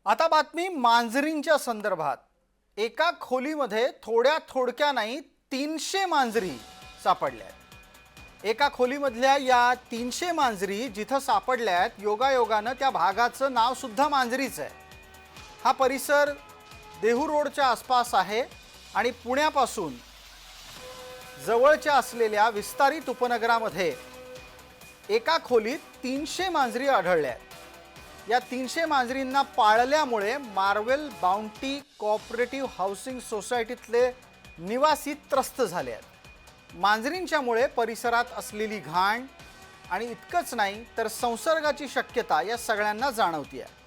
आता बातमी मांजरींच्या संदर्भात। एका खोलीमध्ये थोडक्या नाही 300 मांजरी सापडल्यात। एका खोलीमधल्या या 300 मांजरी जिथं सापडल्यात योगायोगानं त्या भागाचं नाव सुद्धा मांजरीच आहे। हा परिसर देहू रोडच्या आसपास आहे आणि पुण्यापासून जवळच्या असलेल्या विस्तारित उपनगरामध्ये एका खोलीत 300 मांजरी आढळल्यात। या 300 मांजरींना पाळल्यामुळे मार्वेल बाउंटी कोऑपरेटिव्ह हाऊसिंग सोसायटीतले निवासी त्रस्त झाले आहेत। मांजरींच्यामुळे परिसरात असलेली घाण आणि इतकंच नाही तर संसर्गाची शक्यता या सगळ्यांना जाणवते आहे।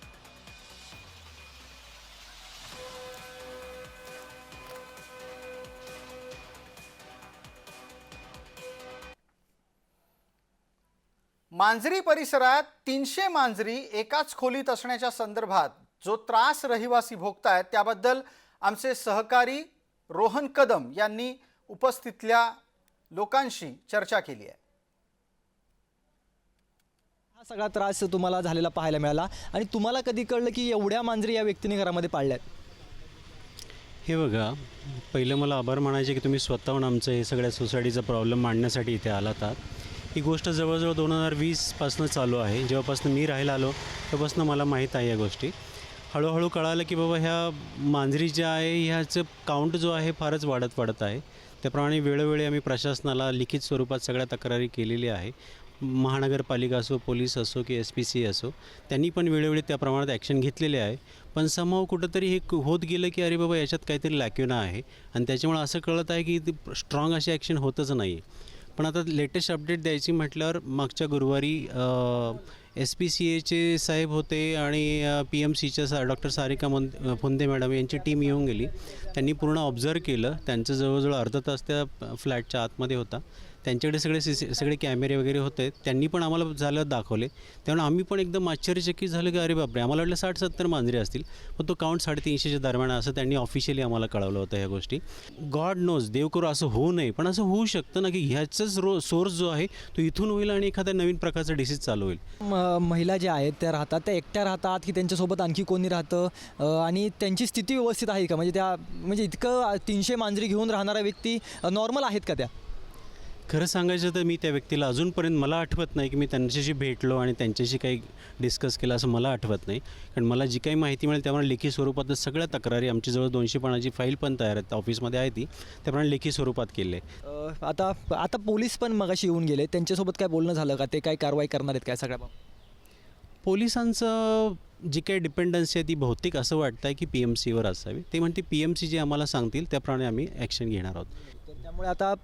मांजरी परिसरात 300 मांजरी एकाच खोलीत असण्याच्या संदर्भात जो त्रास रहिवासी भोगतायत त्याबद्दल आमचे सहकारी रोहन कदम यांनी उपस्थितल्या लोकांशी चर्चा केली आहे। हा सगळा त्रास तुम्हाला झालेला पाहायला मिळाला आणि तुम्हाला कधी कळलं की एवढ्या मांजरी या व्यक्तीने घरामध्ये पाळल्यात? हे बघा, पहिलं मला आभार मानायचे की तुम्ही स्वतःहून आमचं हे सगळ्या सोसायटीचा प्रॉब्लेम मांडण्यासाठी इथे आलात आहात। ही गोष्ट जवळजवळ 2020 पासून चालू आहे। जेव्हापासून मी राहायला आलो तेव्हापासून मला माहीत आहे या गोष्टी। हळूहळू कळालं की बाबा ह्या मांजरी ज्या आहे ह्याचं काउंट जो आहे फारच वाढत आहे। त्याप्रमाणे वेळोवेळी आम्ही प्रशासनाला लिखित स्वरूपात सगळ्या तक्रारी केलेली आहे। महानगरपालिका असो, पोलीस असो की SPCA असो, त्यांनी पण वेळोवेळी त्या प्रमाणात ॲक्शन घेतलेले आहे। पण समहाऊ कुठंतरी हे होत गेलं की अरे बाबा याच्यात काहीतरी लॅक्युना आहे आणि त्याच्यामुळे असं कळत आहे की स्ट्रॉंग अशी ॲक्शन होतच नाही। पण आता लेटेस्ट अपडेट द्यायची म्हटल्यावर मागच्या गुरुवारी SPCAचे साहेब होते आणि PMCच्या डॉक्टर सारिका फुंदे मॅडम यांची टीम येऊन गेली। त्यांनी पूर्ण ऑब्झर्व केलं। त्यांचं जवळजवळ अर्धा तास त्या फ्लॅटच्या आतमध्ये होता। त्यांच्याकडे सगळे कॅमेरे वगैरे होते। त्यांनी पण आम्हाला झालं दाखवले। त्यामुळे आम्ही पण एकदम आश्चर्यचकित झालो की अरे बापरे, आम्हाला वाटलं 60-70 मांजरी असतील, पण तो काउंट 350च्या दरम्यान असं त्यांनी ऑफिशियली आम्हाला कळवलं होतं। ह्या गोष्टी गॉड नोज, देव करू असं होऊ नये, पण असं होऊ शकतं ना की ह्याचंच सोर्स जो आहे तो इथून होईल आणि एखाद्या नवीन प्रकारचा डिसीज चालू होईल। महिला ज्या आहेत त्या राहतात, त्या एकट्या राहतात की त्यांच्यासोबत आणखी कोणी राहतं आणि त्यांची स्थिती व्यवस्थित आहे का? म्हणजे इतकं 300 मांजरी घेऊन राहणाऱ्या व्यक्ती नॉर्मल आहेत का त्या? खरं सांगायचं तर मी त्या व्यक्तीला अजूनपर्यंत मला आठवत नाही की मी त्यांच्याशी भेटलो आणि त्यांच्याशी काही डिस्कस केलं असं मला आठवत नाही। कारण मला जी काही माहिती मिळेल त्यामुळे लेखी स्वरूपातच सगळ्या तक्रारी आमची जवळ 200 पानाची फाईल पण तयार आहे, ऑफिसमध्ये आहे ती, त्याप्रमाणे लेखी स्वरूपात केले। आता पोलीस पण मगाशी येऊन गेले, त्यांच्यासोबत काय बोलणं झालं का? ते काय कारवाई करणार आहेत काय सगळ्या? पोलिसांचं जी काही डिपेंडन्सी आहे ती बहुतेक असं वाटतं आहे की PMCवर असावी। ते म्हणते PMC जे आम्हाला सांगतील त्याप्रमाणे आम्ही ॲक्शन घेणार आहोत। त्यामुळे आता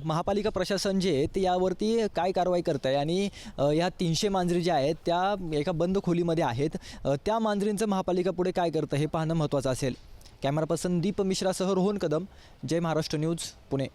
महापालिका प्रशासन जे आहे ते यावरती काय कारवाई करत आहे आणि ह्या 300 मांजरी ज्या आहेत त्या एका बंद खोलीमध्ये आहेत, त्या मांजरींचं महापालिका पुढे काय करतं हे पाहणं महत्त्वाचं असेल। कॅमेरा पर्सन दीप मिश्रासह रोहन कदम, जय महाराष्ट्र न्यूज, पुणे।